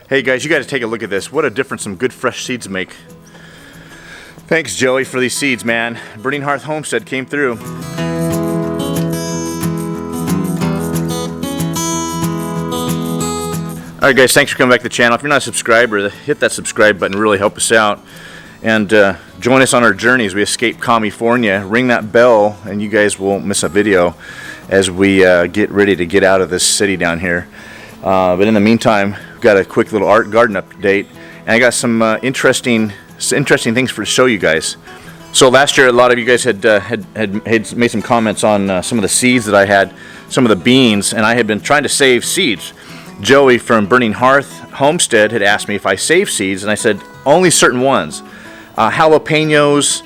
Hey guys, you got to take a look at this. What a difference some good fresh seeds make. Thanks Joey for these seeds, man. Burning Hearth Homestead came through. Alright guys, thanks for coming back to the channel. If you're not a subscriber, hit that subscribe button, really help us out. And join us on our journey as we escape California. Ring that bell and you guys won't miss a video as we get ready to get out of this city down here. But in the meantime, we've got a quick little art garden update, and I got some interesting things to show you guys. So last year, a lot of you guys had made some comments on some of the seeds that I had, some of the beans, and I had been trying to save seeds. Joey from Burning Hearth Homestead had asked me if I save seeds, and I said only certain ones. Jalapenos,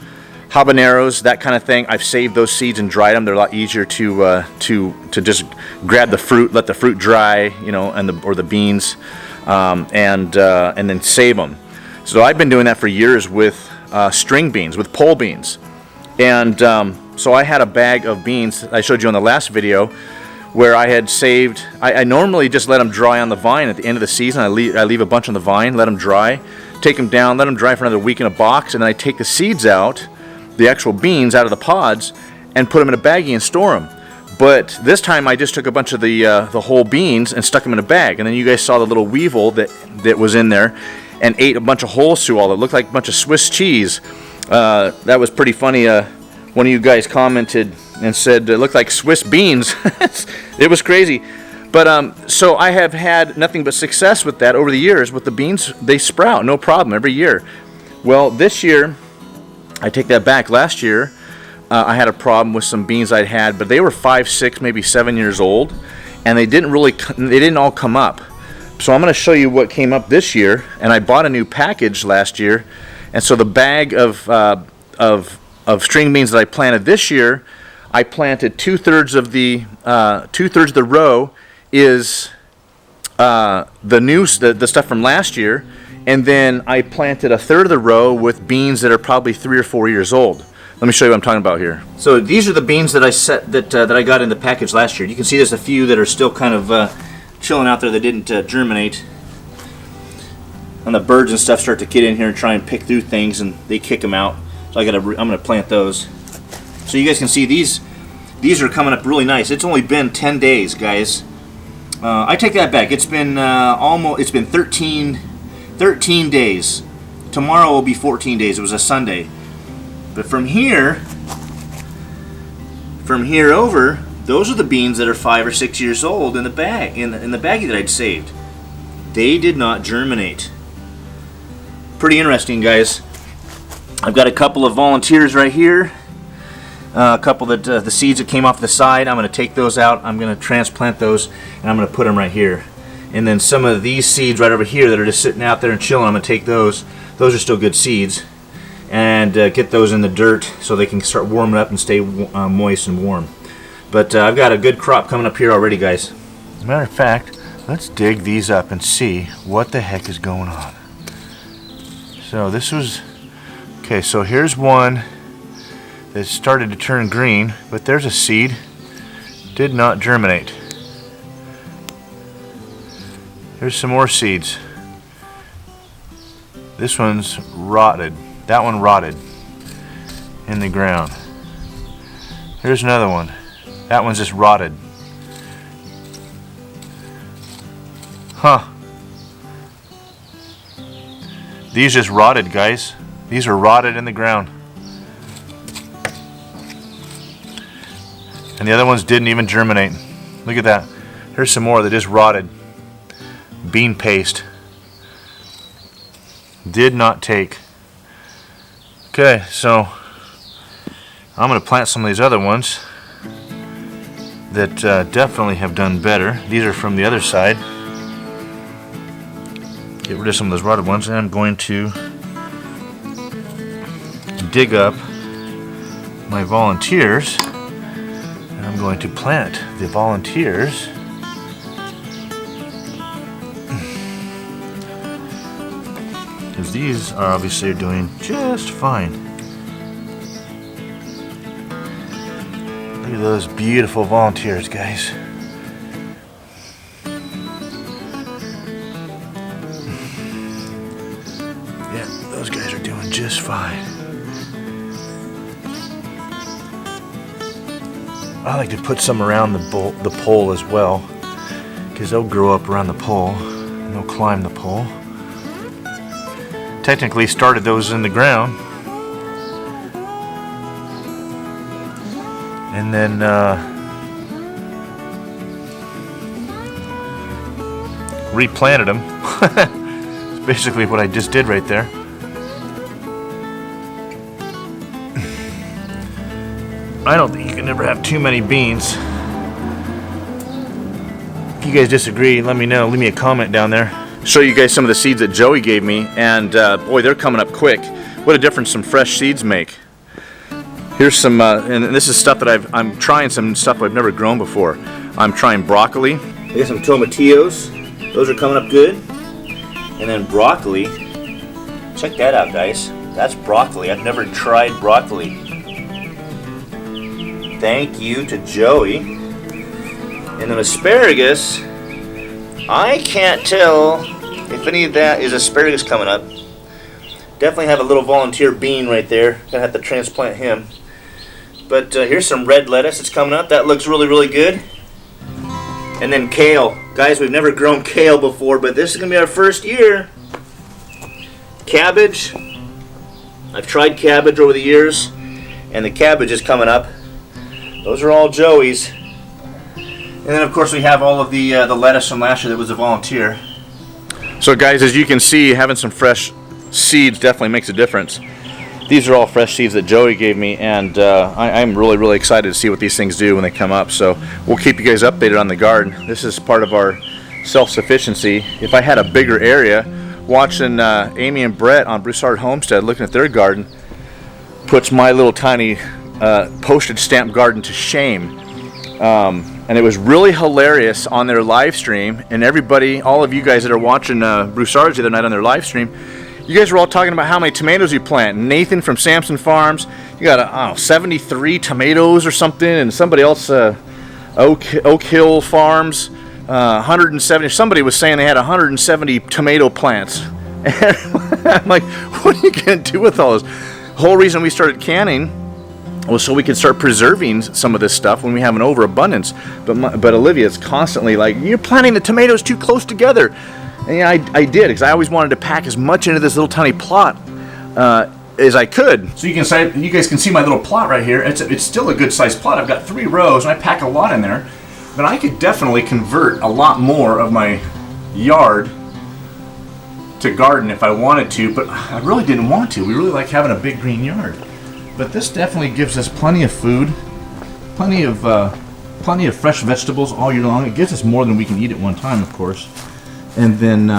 habaneros, that kind of thing. I've saved those seeds and dried them. They're a lot easier to just grab the fruit, let the fruit dry, you know, or the beans, and then save them. So I've been doing that for years with string beans, with pole beans, and so I had a bag of beans I showed you on the last video where I had saved. I normally just let them dry on the vine at the end of the season. I leave a bunch on the vine, let them dry, take them down, let them dry for another week in a box, and then I take the seeds out, the actual beans out of the pods, and put them in a baggie and store them. But this time I just took a bunch of the whole beans and stuck them in a bag, and then you guys saw the little weevil that was in there and ate a bunch of holes through all of it. It looked like a bunch of Swiss cheese. That was pretty funny. One of you guys commented and said it looked like Swiss beans. It was crazy. But so I have had nothing but success with that over the years. With the beans, they sprout, no problem, every year. Well, this year, I take that back. Last year, I had a problem with some beans I'd had, but they were 5, 6, maybe 7 years old, and they didn't all come up. So I'm going to show you what came up this year, and I bought a new package last year, and so the bag of string beans that I planted this year, I planted 2/3 of the row is the stuff from last year. And then I planted 1/3 of the row with beans that are probably 3 or 4 years old. Let me show you what I'm talking about here. So these are the beans that I got in the package last year. You can see there's a few that are still kind of chilling out there that didn't germinate. And the birds and stuff start to get in here and try and pick through things, and they kick them out. So I'm gonna plant those. So you guys can see these are coming up really nice. It's only been 10 days, guys. I take that back. It's been 13 days. Tomorrow will be 14 days. It was a Sunday. But from here over, those are the beans that are 5 or 6 years old in the bag, in the baggie that I'd saved. They did not germinate. Pretty interesting, guys. I've got a couple of volunteers right here. A couple that the seeds that came off the side. I'm going to take those out. I'm going to transplant those, and I'm going to put them right here. And then some of these seeds right over here that are just sitting out there and chilling, I'm going to take those. Those are still good seeds. And get those in the dirt so they can start warming up and stay moist and warm. But I've got a good crop coming up here already, guys. As a matter of fact, let's dig these up and see what the heck is going on. So this was... Okay, so here's one that started to turn green, but there's a seed. Did not germinate. Here's some more seeds. This one's rotted. That one rotted in the ground. Here's another one. That one's just rotted. Huh. These just rotted, guys. These are rotted in the ground. And the other ones didn't even germinate. Look at that. Here's some more that just rotted. Bean paste. Did not take. Okay, so I'm going to plant some of these other ones that definitely have done better. These are from the other side. Get rid of some of those rotted ones, and I'm going to dig up my volunteers, and I'm going to plant the volunteers because these are obviously doing just fine. Look at those beautiful volunteers, guys. Yeah, those guys are doing just fine. I like to put some around the pole as well, because they'll grow up around the pole and they'll climb the pole. Technically started those in the ground, and then replanted them. That's basically what I just did right there. I don't think you can ever have too many beans. If you guys disagree, let me know. Leave me a comment down there. Show you guys some of the seeds that Joey gave me, and boy, they're coming up quick. What a difference some fresh seeds make. Here's some, and this is stuff that I'm trying some stuff I've never grown before. I'm trying broccoli. I got some tomatillos. Those are coming up good. And then broccoli. Check that out, guys. That's broccoli. I've never tried broccoli. Thank you to Joey. And then asparagus. I can't tell if any of that is asparagus coming up. Definitely have a little volunteer bean right there. Gonna have to transplant him. But here's some red lettuce that's coming up. That looks really, really good. And then kale. Guys, we've never grown kale before, but this is gonna be our first year. Cabbage. I've tried cabbage over the years, and the cabbage is coming up. Those are all Joey's. And then of course we have all of the lettuce from last year that was a volunteer. So guys, as you can see, having some fresh seeds definitely makes a difference. These are all fresh seeds that Joey gave me, and I'm really, really excited to see what these things do when they come up. So we'll keep you guys updated on the garden. This is part of our self-sufficiency. If I had a bigger area, watching Amy and Brett on Burning Hearth Homestead looking at their garden puts my little tiny postage stamp garden to shame. And it was really hilarious on their live stream, and everybody, all of you guys that are watching Broussard's the other night on their live stream, you guys were all talking about how many tomatoes you plant. Nathan from Samson Farms, you got, I don't know, 73 tomatoes or something, and somebody else, Oak Hill Farms, 170, somebody was saying they had 170 tomato plants. And I'm like, what are you going to do with all those? The whole reason we started canning was so we could start preserving some of this stuff when we have an overabundance. But Olivia's constantly like, you're planting the tomatoes too close together. And yeah, I did, because I always wanted to pack as much into this little tiny plot as I could. So you guys can see my little plot right here. It's still a good sized plot. I've got 3 rows, and I pack a lot in there. But I could definitely convert a lot more of my yard to garden if I wanted to, but I really didn't want to. We really like having a big green yard. But this definitely gives us plenty of food, plenty of fresh vegetables all year long. It gives us more than we can eat at one time, of course, and then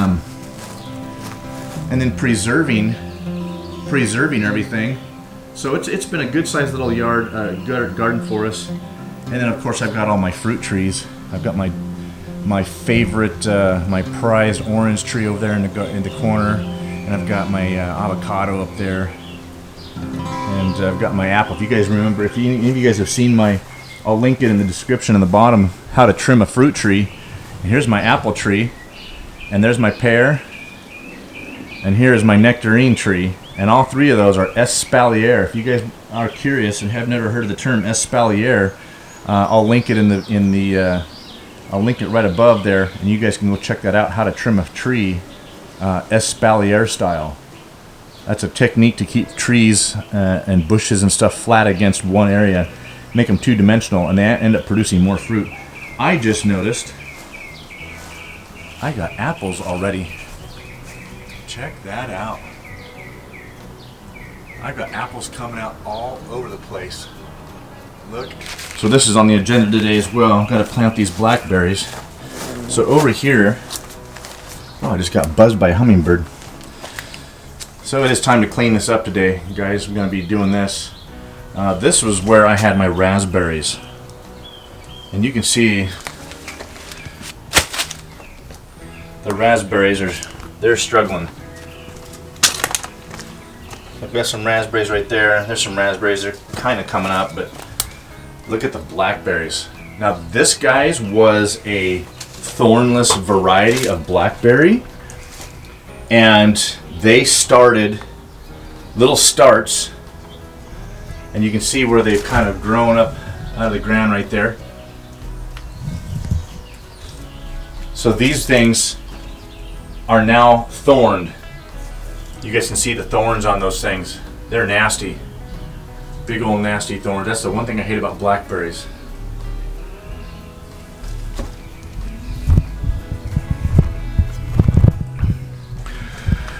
preserving everything. So it's been a good sized little yard garden for us. And then of course I've got all my fruit trees. I've got my favorite, my prized orange tree over there in the corner, and I've got my avocado up there. And I've got my apple. If you guys remember, if any of you guys have seen I'll link it in the description in the bottom, how to trim a fruit tree. And here's my apple tree, and there's my pear, and here is my nectarine tree. And all 3 of those are espalier. If you guys are curious and have never heard of the term espalier, I'll link it I'll link it right above there, and you guys can go check that out. How to trim a tree, espalier style. That's a technique to keep trees and bushes and stuff flat against one area, make them 2-dimensional, and they end up producing more fruit. I just noticed I got apples already. Check that out. I got apples coming out all over the place. Look. So this is on the agenda today as well. I've got to plant these blackberries. So over here, oh, I just got buzzed by a hummingbird. So it is time to clean this up today, guys. We're going to be doing this. This was where I had my raspberries. And you can see the raspberries they're struggling. I've got some raspberries right there. There's some raspberries. They're kind of coming up, but look at the blackberries. Now this, guys, was a thornless variety of blackberry. And they started little starts, and you can see where they've kind of grown up out of the ground right there. So these things are now thorned. You guys can see the thorns on those things. They're nasty. Big old nasty thorns. That's the one thing I hate about blackberries.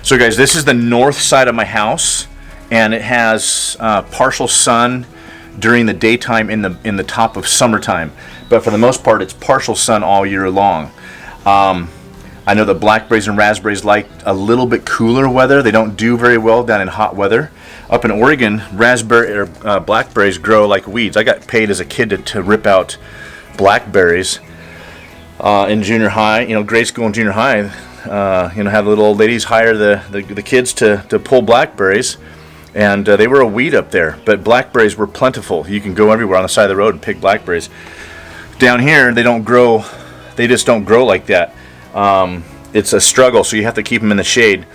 So guys, this is the north side of my house, and it has partial sun during the daytime in the top of summertime, but for the most part it's partial sun all year long. I know that blackberries and raspberries like a little bit cooler weather. They don't do very well down in hot weather. Up in Oregon, blackberries grow like weeds. I got paid as a kid to rip out blackberries in junior high. You know, grade school and junior high. Have the little old ladies hire the kids to pull blackberries, and they were a weed up there. But blackberries were plentiful. You can go everywhere on the side of the road and pick blackberries. Down here, they don't grow. They just don't grow like that. It's a struggle, so you have to keep them in the shade.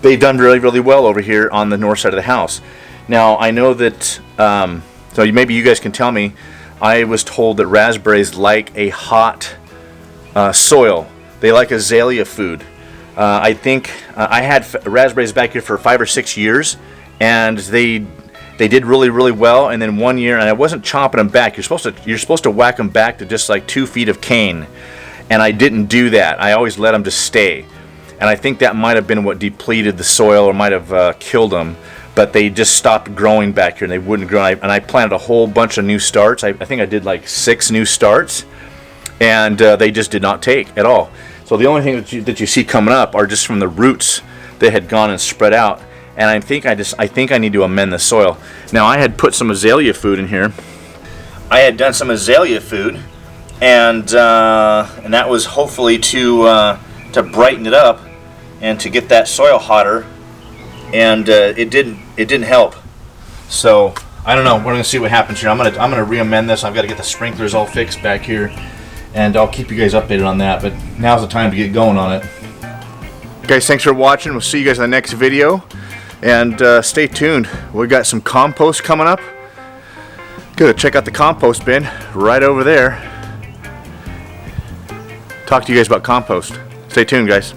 They've done really, really well over here on the north side of the house. Now, I know that, so maybe you guys can tell me, I was told that raspberries like a hot soil. They like azalea food. I think I had raspberries back here for 5 or 6 years, and they did really, really well. And then one year, and I wasn't chopping them back. You're supposed to whack them back to just like 2 feet of cane, and I didn't do that. I always let them just stay, and I think that might have been what depleted the soil or might have killed them. But they just stopped growing back here, and they wouldn't grow. And I planted a whole bunch of new starts. I think I did like 6 new starts, and they just did not take at all. So the only thing that you see coming up are just from the roots that had gone and spread out. And I think I need to amend the soil. Now, I had put some azalea food in here. I had done some azalea food, and that was hopefully to brighten it up and to get that soil hotter. And it didn't help. So I don't know. We're gonna see what happens here. I'm gonna re-amend this. I've got to get the sprinklers all fixed back here, and I'll keep you guys updated on that. But now's the time to get going on it. Guys, thanks for watching. We'll see you guys in the next video, and stay tuned. We got some compost coming up. Go check out the compost bin right over there. Talk to you guys about compost. Stay tuned, guys.